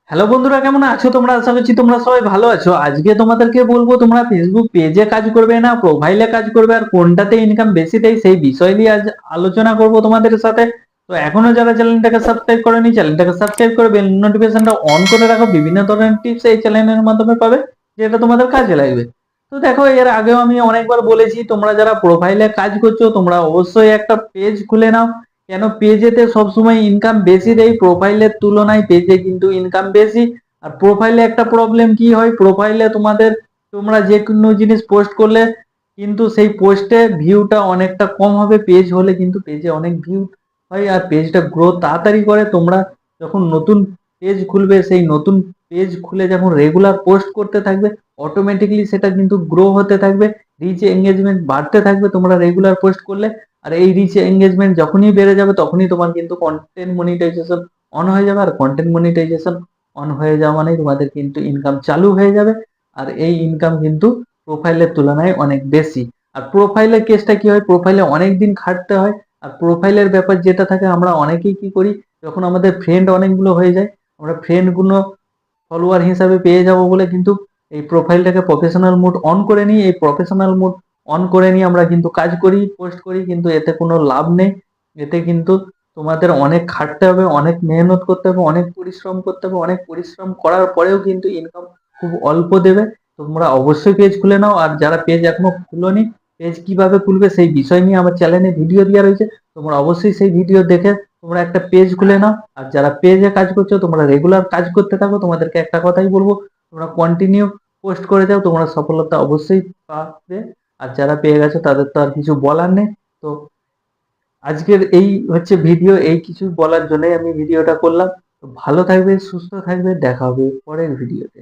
Hello বন্ধুরা, কেমন আছো তোমরা? আশা করছি তোমরা সবাই ভালো আছো। আজকে তোমাদেরকে বলবো তোমরা ফেসবুক পেজে কাজ করবে না প্রোফাইলে কাজ করবে আর কোনটাতে ইনকাম বেশি দেয় সেই বিষয় নিয়ে আজ আলোচনা করব তোমাদের সাথে। তো এখনো যারা চ্যানেলটাকে সাবস্ক্রাইব করেনি চ্যানেলটাকে সাবস্ক্রাইব করে বেল নোটিফিকেশনটা অন করে রাখো। বিভিন্ন ধরনের টিপস এই চ্যানেলের মাধ্যমে পাবে যেটা তোমাদের কাজে লাগবে। তো দেখো, এর আগেও আমি অনেকবার বলেছি তোমরা যারা প্রোফাইলে কাজ করছো তোমরা অবশ্যই একটা পেজ খুলে নাও। কেন? পেজেতে সবসময় ইনকাম বেশি দেয় প্রোফাইলের তুলনায়, পেজে কিন্তু ইনকাম বেশি। আর প্রোফাইলে একটা প্রবলেম কি হয়, প্রোফাইলে তোমরা যে কোনো জিনিস পোস্ট করলে কিন্তু সেই পোস্টে ভিউটা অনেকটা কম হবে। পেজ হলে কিন্তু পেজে অনেক ভিউ হয় আর পেজটা গ্রো তাড়াতাড়ি করে। তোমরা যখন নতুন পেজ খুলবে, সেই নতুন পেজ খুলে যখন রেগুলার পোস্ট করতে থাকবে, অটোমেটিকলি সেটা কিন্তু গ্রো হতে থাকবে, রিচ এঙ্গেজমেন্ট বাড়তে থাকবে তোমরা রেগুলার পোস্ট করলে। আর এই রিচ এঙ্গেজমেন্ট যখনই বেড়ে যাবে তখনই তোমার কিন্তু কন্টেন্ট মনিটাইজেশন অন হয়ে যাবে। আর কন্টেন্ট মনিটাইজেশন অন হয়ে যাওয়া মানেই তোমাদের কিন্তু ইনকাম চালু হয়ে যাবে। আর এই ইনকাম কিন্তু প্রোফাইলের তুলনায় অনেক বেশি। আর প্রোফাইলের কেসটা কি হয়, প্রোফাইলে অনেক দিন খাটতে হয়। আর প্রোফাইলের ব্যাপার যেটা থাকে, আমরা অনেকেই কি করি, যখন আমাদের ফ্রেন্ড অনেকগুলো হয়ে যায়, আমরা ফ্রেন্ডগুলো ফলোয়ার হিসাবে পেয়ে যাব বলে কিন্তু এই প্রোফাইলটাকে প্রফেশনাল মোড অন করে নিই। এই প্রফেশনাল মোড অন করে নিয়ে আমরা কিন্তু কাজ করি, পোস্ট করি, কিন্তু এতে কোনো লাভ নেই। এতে কিন্তু তোমাদের অনেক খাটতে হবে, অনেক মেহনত করতে হবে, অনেক পরিশ্রম করতে হবে। অনেক পরিশ্রম করার পরেও কিন্তু ইনকাম খুব অল্প দেবে। তোমরা অবশ্যই পেজ খুলে নাও। আর যারা পেজ এখনো খুলোনি, পেজ কিভাবে খুলবে সেই বিষয় নিয়ে আমার চ্যানেলে ভিডিও দেওয়া রয়েছে, তোমরা অবশ্যই সেই ভিডিও দেখে তোমরা একটা পেজ খুলে নাও। আর যারা পেজে কাজ করছো তোমরা রেগুলার কাজ করতে থাকো। তোমাদেরকে একটা কথাই বলবো, তোমরা কন্টিনিউ পোস্ট করে যাও, তোমরা সফলতা অবশ্যই পাবে। আর যারা পেয়ে গেছো তাদের তো আর কিছু বলার নেই। তো আজকের এই হচ্ছে ভিডিও, এই কিছু বলার জন্যই আমি ভিডিওটা করলাম। তো ভালো থাকবে, সুস্থ থাকবে, দেখা হবে পরের ভিডিওতে।